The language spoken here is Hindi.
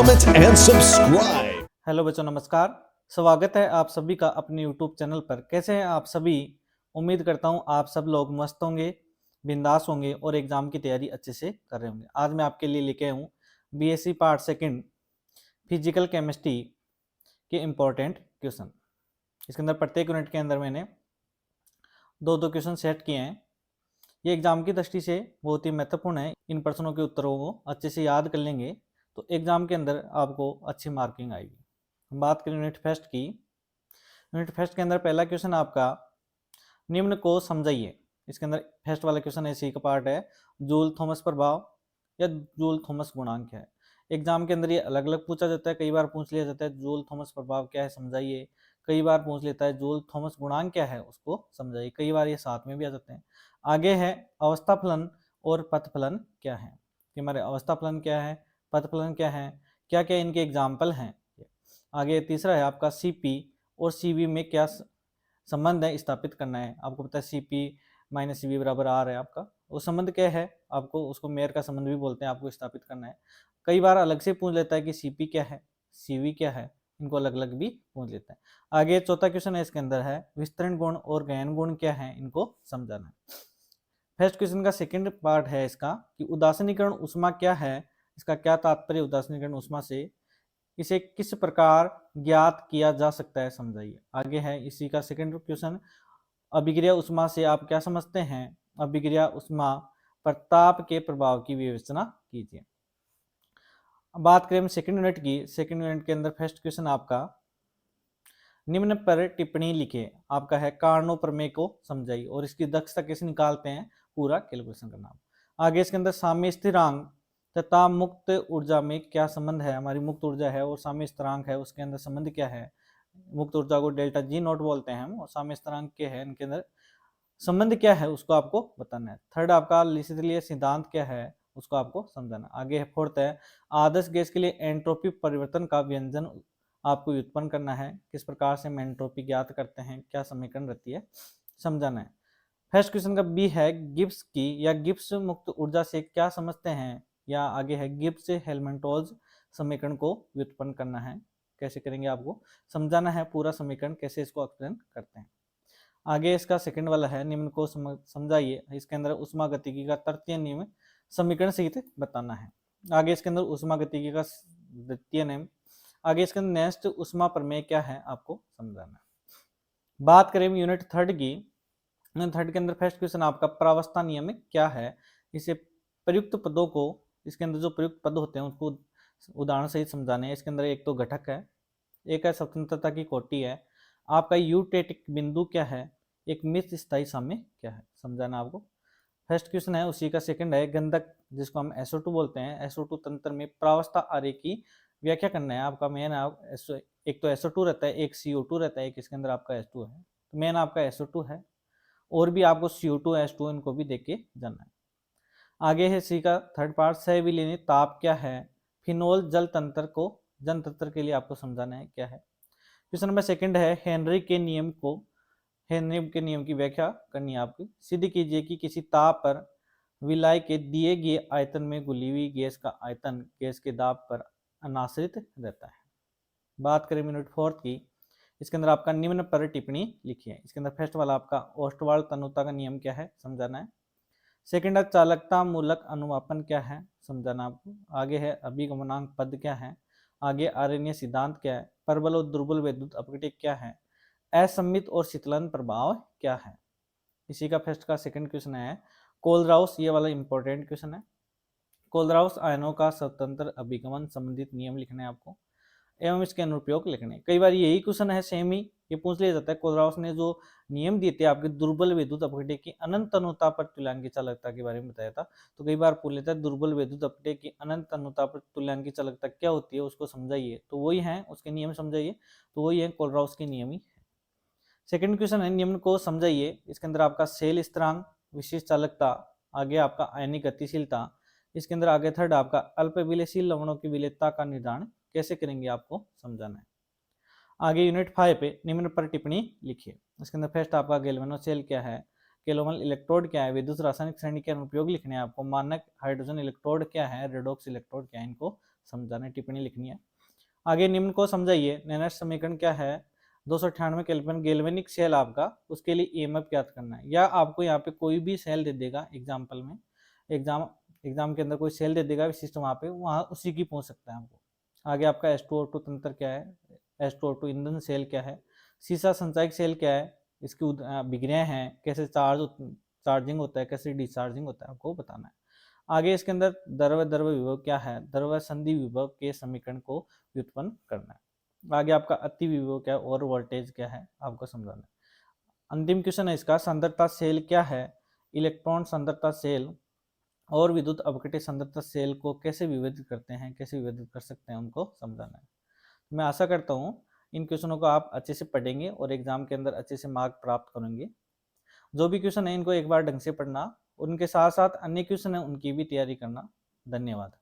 comment and subscribe. हेलो बच्चों, नमस्कार। स्वागत है आप सभी का अपने YouTube चैनल पर। कैसे हैं आप सभी? उम्मीद करता हूं आप सब लोग मस्त होंगे, बिंदास होंगे और एग्जाम की तैयारी अच्छे से कर रहे होंगे। आज मैं आपके लिए लेके आया हूँ BSc part second physical chemistry के इम्पोर्टेंट क्वेश्चन। इसके अंदर प्रत्येक यूनिट के अंदर मैंने दो क्वेश्चन सेट किए हैं। ये एग्जाम की दृष्टि से बहुत ही महत्वपूर्ण है। इन प्रश्नों के उत्तरों को अच्छे से याद कर लेंगे तो एग्जाम के अंदर आपको अच्छी मार्किंग आएगी। हम बात करें यूनिट फर्स्ट की। यूनिट फर्स्ट के अंदर पहला क्वेश्चन आपका निम्न को समझाइए। इसके अंदर फर्स्ट वाला क्वेश्चन ऐसे ही का पार्ट है, जूल थॉमस प्रभाव या जूल थॉमस गुणांक क्या है। एग्जाम के अंदर ये अलग अलग पूछा जाता है। कई बार पूछ लिया जाता है जूल थॉमस प्रभाव क्या है समझाइए, कई बार पूछ लेता है जूल थॉमस गुणांक क्या है उसको समझाइए। कई बार ये साथ में भी आ जाते हैं। आगे है अवस्था फलन और पथ फलन क्या है। कि हमारे अवस्था फलन क्या है, पथ फलन क्या है, क्या क्या इनके एग्जाम्पल हैं। आगे तीसरा है आपका सीपी और सीवी में क्या संबंध है स्थापित करना है। आपको पता है सीपी माइनस सीवी बराबर आर है आपका, वो संबंध क्या है आपको उसको मेयर का संबंध भी बोलते हैं, आपको स्थापित करना है। कई बार अलग से पूछ लेता है कि सीपी क्या है, सीवी क्या है, इनको अलग अलग भी पूछ लेता है। आगे चौथा क्वेश्चन है इसके अंदर है विस्तरण गुण और गहन गुण क्या है, इनको समझाना है। फर्स्ट क्वेश्चन का सेकंड पार्ट है इसका कि उदासीनीकरण ऊष्मा क्या है, इसका क्या तात्पर्य उदासीनीकरण ऊष्मा से, इसे किस प्रकार ज्ञात किया जा सकता है समझाइए। आगे है इसी का सेकंड क्वेश्चन, अभिक्रिया ऊष्मा से आप क्या समझते हैं, अभिक्रिया ऊष्मा पर ताप के प्रभाव की विवेचना कीजिए। बात करें हम सेकंड यूनिट की। सेकंड यूनिट के अंदर फर्स्ट क्वेश्चन आपका निम्न पर टिप्पणी लिखे। आपका है कार्नो प्रमेय को समझाइए और इसकी दक्षता कैसे निकालते हैं पूरा कैलकुलेशन करना। आगे इसके अंदर साम्य स्थिरांक तथा मुक्त ऊर्जा में क्या संबंध है। हमारी मुक्त ऊर्जा है और साम्य स्थिरांक है, उसके अंदर संबंध क्या है। मुक्त ऊर्जा को डेल्टा जी नॉट बोलते हैं हम, और साम्य स्थिरांक क्या है, इनके अंदर संबंध क्या है उसको आपको बताना है। थर्ड आपका लीसिथलीय सिद्धांत क्या है उसको आपको समझाना। आगे है फोर्थ है आदर्श गैस के लिए एंट्रोपी परिवर्तन का व्यंजन आपको व्युत्पन्न करना है। किस प्रकार से हम एंट्रोपी ज्ञात करते हैं, क्या समीकरण रहती है, समझाना है। फर्स्ट क्वेश्चन का बी है गिब्स की या गिब्स मुक्त ऊर्जा से क्या समझते हैं, या आगे है गिब्स हेल्महोल्ट्ज समीकरण को व्युत्पन्न करना है। कैसे करेंगे आपको समझाना है पूरा समीकरण, कैसे इसको एक्सप्लेन करते हैं। आगे इसका सेकंड वाला है निम्न को समझाइए। इसके अंदर उष्मा गतिकी का तृतीय नियम समीकरण सहित बताना है। आगे इसके अंदर उष्मा गतिकी का द्वितीय नियम, आगे इसके अंदर नेक्स्ट उष्मा प्रमेय क्या है आपको समझाना है। बात करें यूनिट थर्ड की। थर्ड के अंदर फर्स्ट क्वेश्चन आपका प्रावस्था नियम क्या है। इसे प्रयुक्त पदों को, इसके अंदर जो प्रयुक्त पद होते हैं उसको उदाहरण सहित समझाने हैं। इसके अंदर एक तो घटक है, एक है स्वतंत्रता की कोटि है, आपका यूटेटिक बिंदु क्या है, एक मिश्र स्थायी साम्य क्या है, समझाना आपको। फर्स्ट क्वेश्चन है उसी का सेकंड है गंधक जिसको हम SO2 बोलते हैं, SO2 तंत्र में प्रावस्था आरेख की व्याख्या करना है। आपका मेन एक तो SO2 रहता है, एक CO2 रहता है, एक इसके अंदर आपका H2 है। तो मेन आपका SO2 है और भी आपको CO2 H2 इनको भी देख के जाना है। आगे है सी का थर्ड पार्ट सहविलीनी ताप क्या है, फिनोल जल तंत्र को, जल तंत्र के लिए आपको समझाना है क्या है। क्वेश्चन नंबर सेकंड है हेनरी के नियम को, हेनरी के नियम की व्याख्या करनी है आपकी। सिद्ध कीजिए कि किसी ताप पर विलाय के दिए गए आयतन में घुली हुई गैस का आयतन गैस के दाब पर अनाश्रित रहता है। बात करें यूनिट फोर्थ की। इसके अंदर आपका निम्न पर टिप्पणी लिखिए। इसके अंदर फर्स्ट वाला आपका ओस्टवाल्ड तनुता का नियम क्या है समझाना है। सेकंड है चालकता मूलक अनुमापन क्या है समझाना आपको। आगे है अभिगमनांक पद क्या है, आगे आरण्य सिद्धांत क्या है, प्रबल और दुर्बल विद्युत अपघटन क्या है, असम्मित और शीतलन प्रभाव क्या है। इसी का फर्स्ट का सेकंड क्वेश्चन है कोलराउस, ये वाला इंपॉर्टेंट क्वेश्चन है। कोलराउस आयनों का स्वतंत्र अभिगमन संबंधित नियम लिखने हैं आपको एवं इसके अनुप्रयोग लिखने। कई बार यही क्वेश्चन है सेम ही ये पूछ लिया जाता है। कोलराउस ने जो नियम दिए थे आपके दुर्बल विद्युत अपघटन की अनंत अनुता पर तुल्यांकी चालकता के बारे में बताया था, तो कई बार पूछ लेता है दुर्बल विद्युत अपघटन की अनंत अनुता पर तुल्यांकी चालकता क्या होती है उसको समझाइए, तो वही है उसके नियम समझाइए, तो वही है कोलराउस के नियम ही। सेकंड क्वेश्चन है निम्न को समझाइए। इसके अंदर आपका सेल स्थिरांक, विशिष्ट चालकता, आगे आपका आयनिक गतिशीलता, इसके अंदर आगे थर्ड आपका अल्प विलेयशील लवणों की विलेयता का निर्धारण कैसे करेंगे आपको समझाना है। आगे यूनिट 5 पे निम्न पर टिप्पणी लिखिए। इसके अंदर फर्स्ट आपका गैल्वेनो सेल क्या है, गैल्वेनो इलेक्ट्रोड क्या है, विद्युत रासायनिक श्रेणी के अनुप्रयोग लिखने हैं आपको। मानक हाइड्रोजन इलेक्ट्रोड क्या है, रेडॉक्स इलेक्ट्रोड क्या है, इनको समझाना है, टिप्पणी लिखनी है। आगे निम्न को समझाइए। निर्णायक समीकरण क्या है? 298 केल्विन गैल्वेनिक सेल आपका, उसके लिए ईएमएफ ज्ञात करना है। या आपको यहाँ पे कोई भी सेल दे देगा एग्जाम्पल में, एग्जाम के अंदर कोई सेल दे देगा विशिष्ट, वहाँ उसी की पूछ सकता है आपको। आगे आपका H2O2 तंत्र क्या है, H2O2 ईंधन सेल क्या है, सीसा संचायक सेल क्या है, इसकी विक्रियाएं हैं, कैसे चार्जिंग होता है, कैसे डिस्चार्जिंग होता है, आपको बताना है। आगे इसके अंदर द्रव्य विभव क्या है, द्रव्य संधि विभव के समीकरण को व्युत्पन्न करना है। आगे आपका अति विभव क्या है और वोल्टेज क्या है, आपको समझाना है। अंतिम क्वेश्चन है इसका, सांद्रता सेल क्या है, इलेक्ट्रॉन सांद्रता सेल और विद्युत अपघट्य सांद्रता सेल को कैसे विभेदित करते हैं, कैसे विभेदित कर सकते हैं, उनको समझाना है। मैं आशा करता हूँ इन क्वेश्चनों को आप अच्छे से पढ़ेंगे और एग्जाम के अंदर अच्छे से मार्क प्राप्त करेंगे। जो भी क्वेश्चन है इनको एक बार ढंग से पढ़ना, उनके साथ साथ अन्य क्वेश्चन है उनकी भी तैयारी करना। धन्यवाद।